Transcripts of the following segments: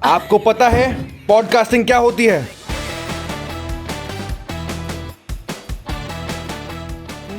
आपको पता है पॉडकास्टिंग क्या होती है?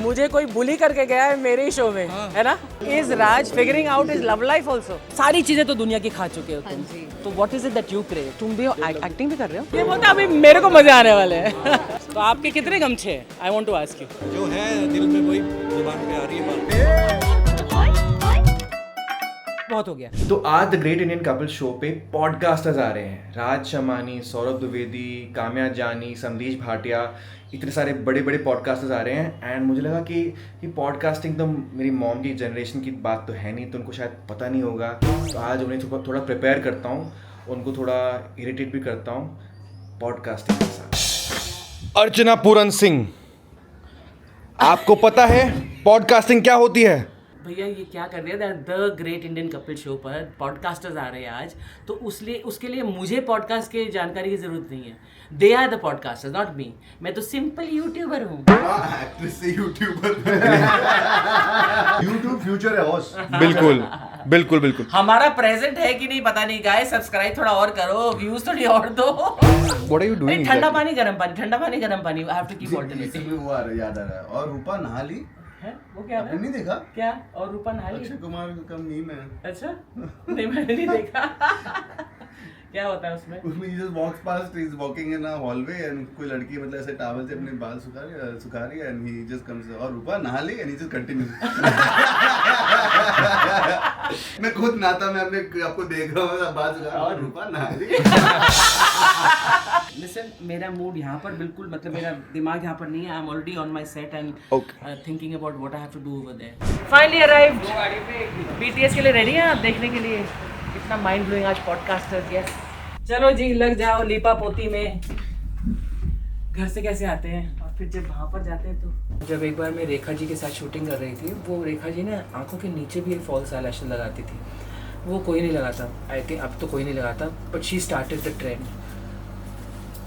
मुझे कोई बुली करके गया है मेरे ही शो में, है ना? Is Raj figuring out is love life also? सारी चीजें तो दुनिया की खा चुके हो तुम, तो what is it that you crave? तुम भी एक्टिंग भी कर रहे हो? ये बोलते अभी मेरे को मजे आने वाले हैं। तो आपके कितने गमछे हैं? I want to ask you. जो है दिल में वही जुबान पे आ रही है बात। बहुत हो गया। तो आज the great Indian couple show पे पॉडकास्टर्स आ रहे हैं। राज शमानी, सौरभ द्विवेदी, काम्या जानी, संदेश भाटिया, इतने सारे बड़े बड़े पॉडकास्टर्स आ रहे हैं। एंड मुझे लगा कि पॉडकास्टिंग तो मेरी मॉम की जनरेशन की बात तो है नहीं, तो उनको शायद पता नहीं होगा। तो आज उन्हें थोड़ा प्रिपेयर करता हूँ, उनको थोड़ा इरिटेट भी करता हूँ पॉडकास्टिंग के साथ। अर्चना पूरन सिंह, आपको पता है पॉडकास्टिंग क्या होती है? भैया ये क्या कर रहे हैं? The great Indian couple show पर पॉडकास्टर्स आ रहे हैं आज, तो उसके लिए मुझे पॉडकास्ट की जानकारी की जरूरत नहीं है। They are the podcasters, not me. मैं तो सिंपल यूट्यूबर हूँ। एक्ट्रेस से यूट्यूबर। यूट्यूब फ्यूचर है बॉस। बिल्कुल बिल्कुल बिल्कुल। हमारा प्रेजेंट है कि नहीं पता नहीं गाइस, सब्सक्राइब थोड़ा और करो, व्यूज थोड़ी और दो। What are you doing? ठंडा पानी गर्म पानी, ठंडा पानी गर्म पानी, I have to keep alternating. इसमें वो याद आ रहा है। और रूपा नहा ली है वो क्या आपने नहीं देखा? क्या? और रूपा नहाली? अक्षय कुमार का मीम है। अच्छा नहीं मैंने नहीं देखा। क्या होता है उसमें? उसमें he just walks past, he's walking in a hallway and कोई लड़की मतलब ऐसे टॉवल से अपने बाल सुखा रही है and he just comes और रूपा नहा ली and he just continues। मैं खुद नहाता, मैं अपने आपको देख रहा हूँ बाल सुखा रहा हूँ और रूपा नहा ली। Listen, मेरा मूड यहाँ पर बिल्कुल मतलब मेरा दिमाग यहाँ पर नहीं है। I am already on my set and thinking about what I have to do over there. Finally arrived. BTS के लिए रेडी हैं आप देखने के लिए? कितना माइंड ब्लोइंग आज पॉडकास्टर्स। यस चलो जी लग जाओ लीपा पोती में। घर से कैसे आते हैं और फिर जब वहाँ पर जाते हैं तो जब एक बार मैं रेखा जी के साथ शूटिंग कर रही थी, वो रेखा जी ना आंखों के नीचे भी एक फॉल्स आईलैशेस लगाती थी। वो कोई नहीं लगाता, आई थिंक अब तो कोई नहीं लगाता, but she started the trend.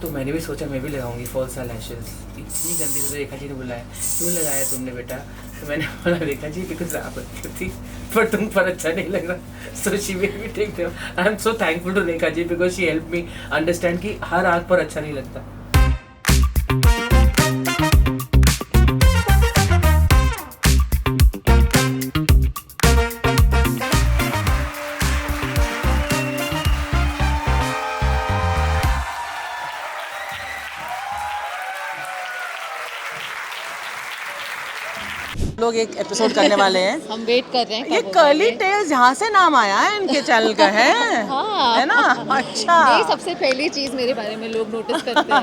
तो मैंने भी सोचा मैं भी लगाऊंगी फॉल्स आईलैशेस। इतनी गंदी तो रेखा जी ने बुलाया, क्यों लगाया तुमने बेटा? तो मैंने बोला रेखा जी बिकॉज आप अच्छी थी पर तुम पर अच्छा नहीं लग रहा। So she will be take them. I am so thankful to Rekha ji because she help me understand कि हर आँख पर अच्छा नहीं लगता। लोग एक एपिसोड करने वाले हैं। हम वेट कर रहे हैं। ये कर्ली टेल्स यहाँ से नाम आया है इनके चैनल का है। हाँ। है ना? अच्छा यही सबसे पहली चीज मेरे बारे में लोग नोटिस करते हैं।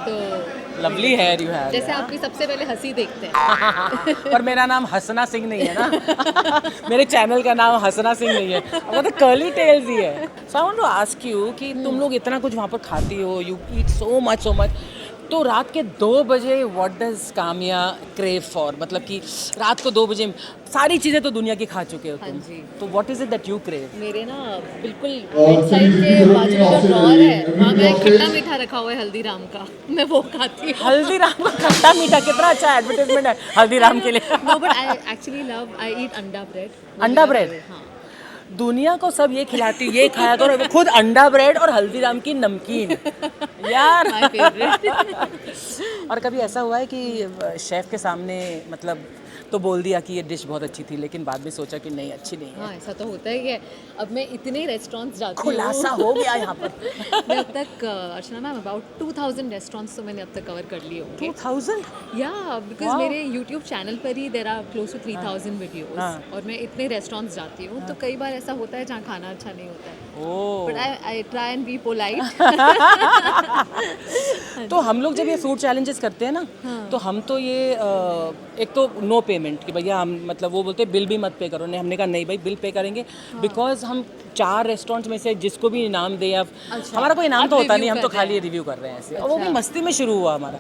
तो लवली हेयर यू हैव। जैसे आप भी सबसे पहले हंसी देखते हैं। पर मेरा नाम हसना सिंह नहीं है ना। मेरे चैनल का नाम हसना सिंह नहीं है, वो तो कर्ली टेल्स ही है। So I want to ask you कि तुम लोग इतना कुछ वहाँ पर खाती हो, यू ईट सो मच, तो रात के 2 बजे what does Kamya crave for? मतलब कि रात को 2 बजे सारी चीज़ें तो दुनिया की खा चुके हो तुम। हाँ जी। तो what is it that you crave? मेरे ना बिल्कुल बेड साइड के बाजू में जो ड्रॉअर है वहाँ पे खट्टा मीठा रखा हुआ है हल्दीराम का, मैं वो खाती हूँ। हल्दीराम का खट्टा मीठा, कितना अच्छा एडवर्टाइजमेंट है हल्दीराम के लिए। No but I actually love, I eat anda bread. अंडा ब्रेड? हाँ। दुनिया को सब ये खिलाती, ये खाया करो, खुद अंडा ब्रेड और हल्दीराम की नमकीन यार। My favourite. और कभी ऐसा हुआ है कि शेफ के सामने मतलब तो बोल दिया कि ये डिश बहुत अच्छी थी, लेकिन बाद में सोचा कि नहीं अच्छी नहीं है? हाँ ऐसा तो होता ही है। अब मैं इतने रेस्टोरेंट्स जाती हूँ, खुलासा हो गया यहाँ पर। मैं अब तक अर्चना मैम अबाउट 2000 रेस्टोरेंट्स तो मैंने अब तक कवर कर लिए होंगे। 2000? या बिकॉज मेरे यूट्यूब चैनल पर ही there are close to 3000 videos और मैं इतने रेस्टोरेंट्स जाती हूँ, तो कई बार ऐसा होता है जहाँ खाना अच्छा नहीं होता है, but I try and be polite. तो हम लोग जब ये फूड चैलेंजेस करते हैं ना, तो हम तो ये एक तो नो पेमेंट कि भैया हम मतलब वो बोलते हैं बिल भी मत पे करो, नहीं हमने कहा नहीं भाई बिल पे करेंगे, बिकॉज हम 4 रेस्टोरेंट्स में से जिसको भी इनाम दे, अब हमारा कोई इनाम तो होता नहीं, हम तो खाली रिव्यू कर रहे हैं ऐसे, और वो भी मस्ती में शुरू हुआ हमारा।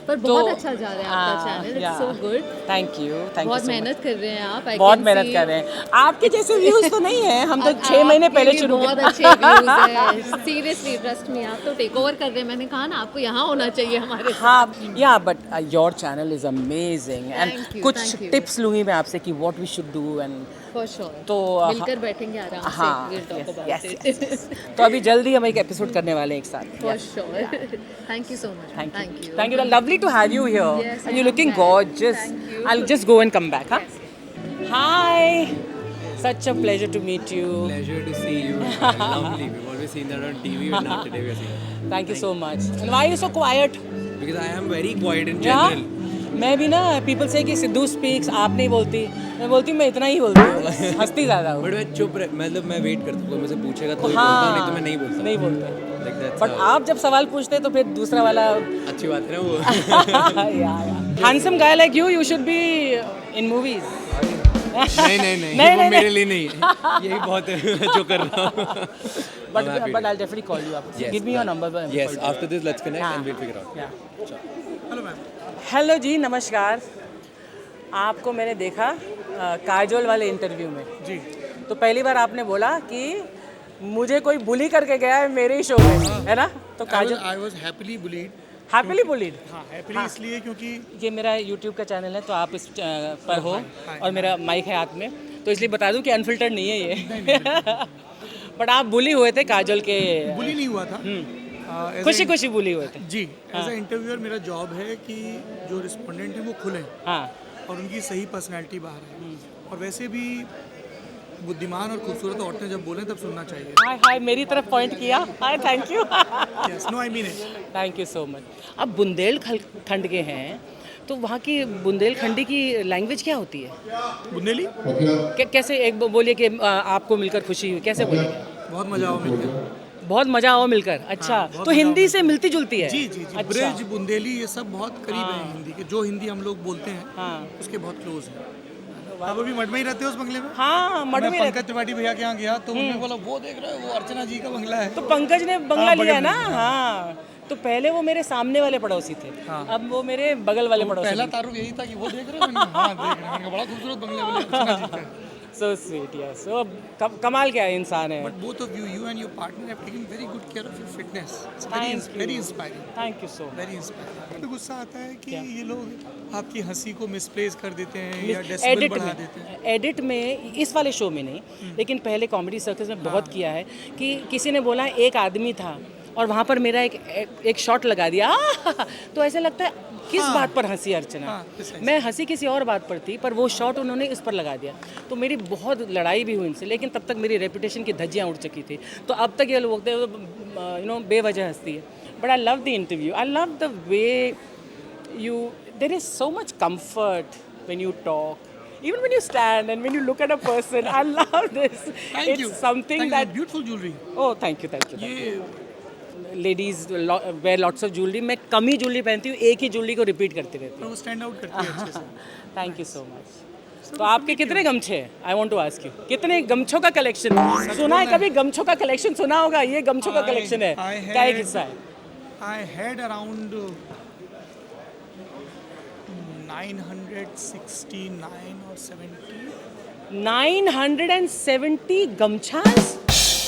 पर बहुत अच्छा जा रहा है आपका channel, it's so good. Thank you बहुत मेहनत कर रहे हैं आप, बहुत मेहनत कर रहे हैं। आपके जैसे व्यूज तो नहीं है, हम तो 6 महीने पहले शुरू बहुत अच्छे व्यूज है, सीरियसली ट्रस्ट मी, आप तो टेक ओवर कर रहे हैं। मैंने कहा ना आपको यहाँ होना चाहिए हमारे साथ। हाँ या but your channel is amazing and Thank you, कुछ thank you. टिप्स लूँगी मैं आपसे कि what we should do and For sure. तो मिलकर बैठेंगे आराम से. हाँ, We'll talk about yes, it. yes, yes. तो अभी जल्दी हम एक एपिसोड करने वाले हैं एक साथ. For sure. Thank you so much. Thank you. Thank you. Lovely to have you here. Yes, And you're looking I'm glad. gorgeous. Thank you. I'll just go and come back, huh? Hi. Such a pleasure to meet you. Pleasure to see you. Lovely. We've always seen that on TV, but now today we are seeing it. Thank you so much. And why are you so quiet? Because I am very quiet in Yeah? general. मैं भी ना people से कि Sidhu speaks आप नहीं बोलती, मैं बोलती हूँ मैं इतना ही बोलती हूँ, हंसती ज़्यादा हूँ. But मैं चुप मतलब मैं वेट करता हूँ, कोई मुझसे पूछेगा तो ही हाँ, बोलता हूँ, नहीं तो मैं नहीं बोलता. नहीं बोलते. Like that's बट आप जब सवाल पूछते तो फिर दूसरा वाला अच्छी बात है ना वो. Handsome guy like you should be in movies. नहीं वो मेरे लिए नहीं है. यही बहुत है जो कर रहा हूँ. But I'll definitely call you up. Give me your number. Yes, after this let's connect and we'll figure out. Yeah. Hello जी, नमस्कार. आपको मैंने देखा काजोल वाले इंटरव्यू में जी. तो पहली बार आपने बोला कि मुझे कोई बुली करके गया है मेरे ही शो में, है ना? तो Kajol I was happily bullied. Happily bullied. हाँ, happily इसलिए क्योंकि ये मेरा यूट्यूब का चैनल है तो आप इस पर हो और मेरा माइक है हाथ में, तो इसलिए बता दूं कि अनफिल्टर्ड नहीं है ये. बट आप बुली हुए थे काजोल के. बुली नहीं हुआ था. खुशी खुशी बुली हुए थे. जी, एज अ इंटरव्यूअर मेरा जॉब है कि जो रिस्पोंडेंट है वो खुलें हाँ. और उनकी सही पर्सनैलिटी बाहर है. और वैसे भी बुद्धिमान और खूबसूरत औरतें जब बोलें तब सुनना चाहिए. हाय हाय मेरी तरफ पॉइंट किया. Hi thank you. Yes, no I mean it. Thank you so much. अब बुंदेलखंड के हैं तो वहाँ की बुंदेलखंडी की लैंग्वेज क्या होती है? बुंदेली. कैसे एक बोलिए कि आपको मिलकर खुशी हुई, कैसे बोलिए? बहुत मजा आओ मिलकर. बहुत मजा आओ मिलकर. अच्छा, बहुत तो मजा हिंदी आओ से मिलती जुलती है. जी जी जी. अच्छा. ब्रिज, बुंदेली ये सब बहुत करीब है हिंदी के. जो हिंदी हम लोग बोलते हैं हाँ. उसके बहुत क्लोज है. आप अभी मठ में ही रहते हो उस बंगले में? हाँ, मठ में मैं पंकज त्रिपाठी भैया के यहाँ गया तो उन्होंने बोला वो देख रहे हो वो अर्चना जी का बंगला है. तो पंकज ने बंगला हाँ, लिया बगल ना. में. हाँ, तो पहले वो मेरे सामने वाले पड़ोसी थे. हाँ. अब वो मेरे बगल वाले पड़ोसी. पहला तारुफ यही था कि वो देख रहे हो. हाँ देख रहे हैं. बड़ा खूबसूरत बंगला वाले अर्चना जी का है. So sweet, yes. So कमाल क्या इंसान है. But both of you and your partner have taken very good care of your fitness. It's Thank you. very inspiring. Thank you so much. Very inspiring. तो गुस्सा आता है कि ये लोग आपकी हंसी को मिसप्लेस कर देते हैं या डेसिबल बढ़ा देते हैं. एडिट में इस वाले शो में नहीं, लेकिन पहले कॉमेडी सर्कस में बहुत किया है कि किसी ने बोला एक आदमी था और वहाँ पर मेरा एक शॉट लगा दिया. तो ऐसे लगता है किस बात पर हंसी अर्चना. मैं हंसी किसी और बात पर थी पर वो शॉट उन्होंने इस पर लगा दिया. तो मेरी बहुत लड़ाई भी हुई इनसे, लेकिन तब तक मेरी रेपुटेशन की धज्जियाँ उड़ चुकी थी. तो अब तक ये लोग बेवजह हंसती है. But I love the interview. I love the way you there is so much comfort when you talk, even when you stand and when you look at a person. I love this. Thank It's you. something Thank you. that Beautiful jewelry. oh thank you. ये ladies wear lots of jewellery. मैं कम ही jewellery पहनती हूँ, एक ही jewellery को repeat करती रहती वो stand out करती है अच्छे से. हूँ. Thank you so much. तो आपके कितने गमछे हैं? I want to ask you, कितने गमछों का कलेक्शन सुना है? कभी गमछों का कलेक्शन सुना होगा? ये गमछों का कलेक्शन है. क्या एक हिस्सा है? I had around 969 or 70. 970 गमछास.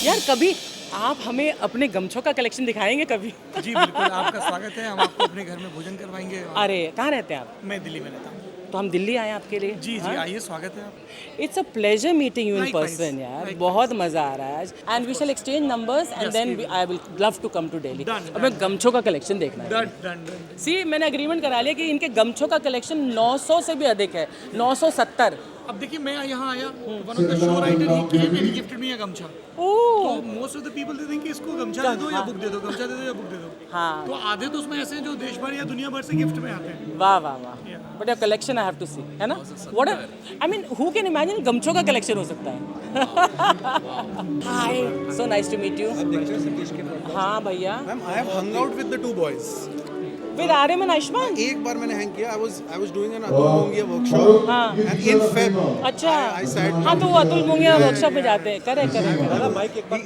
यार कभी आप हमें अपने गमछों का कलेक्शन दिखाएंगे कभी? जी बिल्कुल, आपका स्वागत है. हम आपको अपने घर में भोजन करवाएंगे. अरे कहाँ रहते हैं आप? मैं दिल्ली में रहता हूँ. तो हम दिल्ली आए आपके लिए. जी जी, आइए, स्वागत है. It's a pleasure meeting you in Likewise, person यार. likewise. बहुत मजा आ रहा है आज. And we shall exchange numbers and then I will love to come to Delhi. Done, अब मैं गमछों का कलेक्शन देखना है. डन. सी मैंने एग्रीमेंट करा लिया कि इनके गमछों का कलेक्शन 900 से भी अधिक है. 970. अब देखिए, मैं यहाँ आया, one of the show writer he came and gifted me a gamchha. Oh तो most of the people they think कि इसको गमछा दे दो या बुक दे दो, गमछा दे दो या बुक दे दो. हाँ. तो आधे तो उसमें ऐसे हैं जो देश भर या दुनिया भर से गिफ्ट में आते हैं. वाह वाह वाह. But your collection I have to see, है ना? What I mean who can imagine गमछों का कलेक्शन हो सकता है. Hi, so nice to meet you. हाँ भैया. Ma'am, I have hung out with the two boys. With Aryaman Ayushman. एक बार मैंने हैंग किया. I was doing an Atul Mongia workshop. हाँ. And in Feb. अच्छा. I sat. हाँ तो वो अतुल मुंगिया वर्कशॉप में जाते हैं. Correct.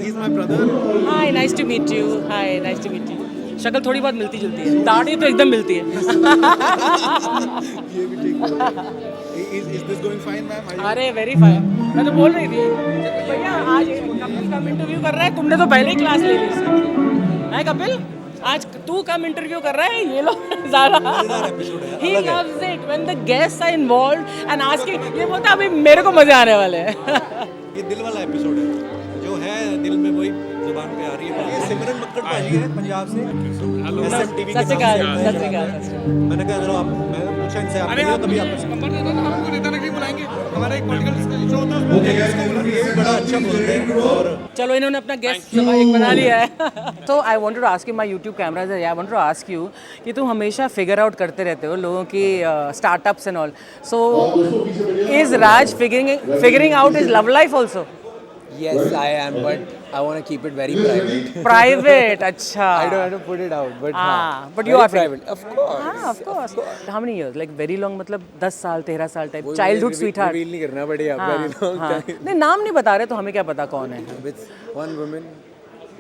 He's my brother. Hi, nice to meet you. Hi, nice to meet you. शक्ल थोड़ी बहुत मिलती जुलती है, दाढ़ी तो एकदम मिलती है. ये भी ठीक. Is this going fine, ma'am? अरे वेरी फाइन. मैं तो बोल रही थी भैया आज कपिल का इंटरव्यू कर रहा है, तुमने तो पहले ही क्लास ले ली इसकी. है कपिल? आज तू कम इंटरव्यू कर रहा है, ये लोग ज़्यादा ही loves it when the guests are involved and asking, ये बोलता अभी मेरे को मजे आने वाले हैं। ये दिल वाला एपिसोड है, जो है दिल में वही जुबान पे आ रही है। ये सिमरन मक्कड़ भाजी है पंजाब से, SMTV के सत श्री अकाल, सत श्री अकाल, सत श्री अकाल। मैंने कहा चलो आप, मैंने पूछा इनसे आप मिले हो तभी आप नंबर दे देना, हमको नेता नगरी बुलाएंगे, हमारा एक पॉलिटिकल शो होता है, बड़ा अच्छा बोलते हैं। और चलो इन्होंने अपना गेस्ट एक बना लिया है। तो I wanted to ask you, my YouTube cameras है, I wanted to ask you कि तुम हमेशा फिगर आउट करते रहते हो लोगों की startups and all, so is Raj figuring out is love life also? yes, I am, but I want to keep it very private. Private, अच्छा। I don't want to put it out, but but you are private, of course. हाँ, of course. How many years? Like very long, मतलब 10 साल 13 साल type, childhood sweetheart। reveal नहीं करना पड़ेगा, very long time. नहीं, नाम नहीं बता रहे तो हमें क्या पता कौन है। With one woman,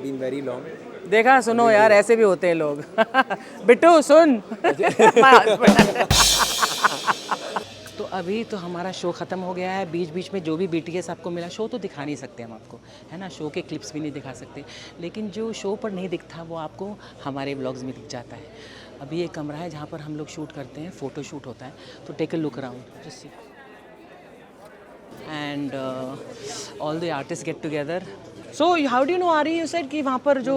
been very long. देखा, सुनो यार, ऐसे भी होते हैं लोग। बिट्टू सुन। तो अभी तो हमारा शो ख़त्म हो गया है, बीच बीच में जो भी BTS आपको मिला, शो तो दिखा नहीं सकते हम आपको, है ना, शो के क्लिप्स भी नहीं दिखा सकते, लेकिन जो शो पर नहीं दिखता वो आपको हमारे व्लॉग्स में दिख जाता है। अभी एक कमरा है जहाँ पर हम लोग शूट करते हैं, फ़ोटो शूट होता है, तो take a look around just see, and all the artist get together. So how do you know आरी, यू सेड कि वहाँ पर जो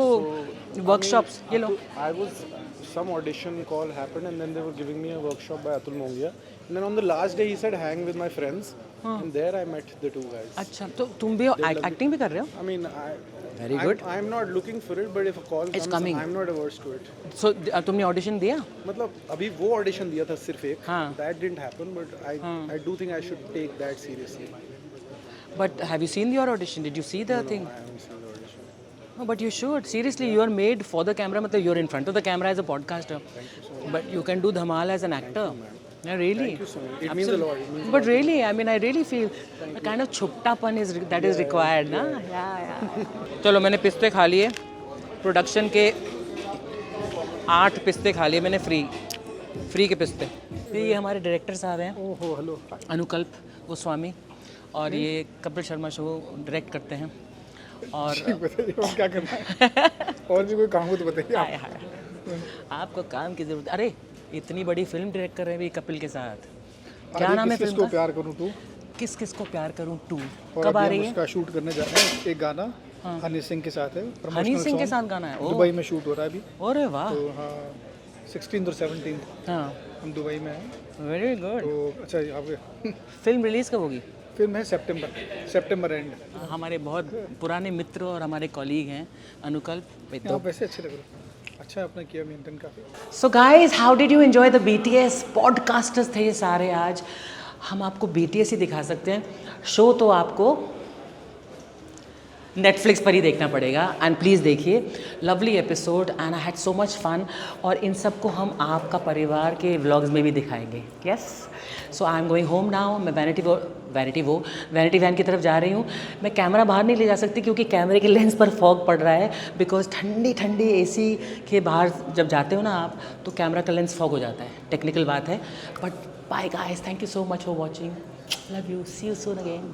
वर्कशॉप्स, ये लो, I was, some audition call happened and then they were giving me a workshop by Atul Mongia. And then on the last day he said hang with my friends. And there I met the two guys. अच्छा, तो तुम भी acting भी कर रहे हो? I mean, Very good. I'm not looking for it, but if a call It's comes, coming. I'm not averse to it. सो तुमने audition दिया? मतलब अभी वो ऑडिशन दिया था सिर्फ एक, हाँ। that didn't happen, but I do think I should take that seriously. But have you seen your audition? Did you see the thing? I haven't seen the audition. No, but you should. Seriously, you are made for the camera. मतलब you're in front of the camera as a podcaster. But you can do Dhamal as an actor. Yeah, really. Thank you so much. It means a lot. It means But really, I mean, I really feel a kind of छुपटापन that is required, ना? Yeah. चलो, मैंने पिस्ते खा लिए. Production के 8 पिस्ते खा लिए मैंने free के पिस्ते। ये हमारे डायरेक्टर साहब हैं। ओहो, हेलो। अनुकल्प गोस्वामी, और ये कपिल शर्मा शो डायरेक्ट करते हैं। और बताइए और क्या करना है? और भी कोई काम हो तो बताइए आप। हाय हाय, आपको काम की जरूरत? अरे इतनी बड़ी फिल्म डायरेक्ट कर रहे हैं भी कपिल के साथ। क्या नाम है फिल्म किसको का? प्यार करूं तू। किस किस को प्यार करूं 2 और कब आ अभी रही हम है? उसका शूट करने जा रहे हैं, एक गाना हनी सिंह के साथ है, हनी promotional सिंह के song। साथ गाना है? ओह, दुबई में शूट हो रहा है अभी। अरे वाह। तो हाँ, 16 और 17 हाँ, हम दुबई में हैं। Very good. तो अच्छा, आपके फिल्म रिलीज कब होगी? फिल्म है सितंबर एंड। हमारे बहुत पुराने मित्र और हमारे कॉलीग हैं अनुकल्प। आप वैसे अच्छे लग रहे हो, अच्छा आपने किया मेंटेन काफ़ी। So guys, how did you enjoy the BTS? Podcasters थे ये सारे आज। हम आपको BTS ही दिखा सकते हैं, शो तो आपको नेटफ्लिक्स पर ही देखना पड़ेगा। एंड प्लीज़ देखिए, lovely episode and I had so much fun. और इन सब को हम आपका परिवार के व्लॉग्स में भी दिखाएंगे। Yes, so I am going home now. मैं वैनिटी वैन की तरफ जा रही हूँ। मैं कैमरा बाहर नहीं ले जा सकती क्योंकि कैमरे के लेंस पर फॉग पड़ रहा है, बिकॉज ठंडी AC के बाहर जब जाते हो ना आप, तो कैमरा का लेंस फॉग हो जाता है। टेक्निकल बात है, but bye guys, thank you so much for watching, love you, see you soon again.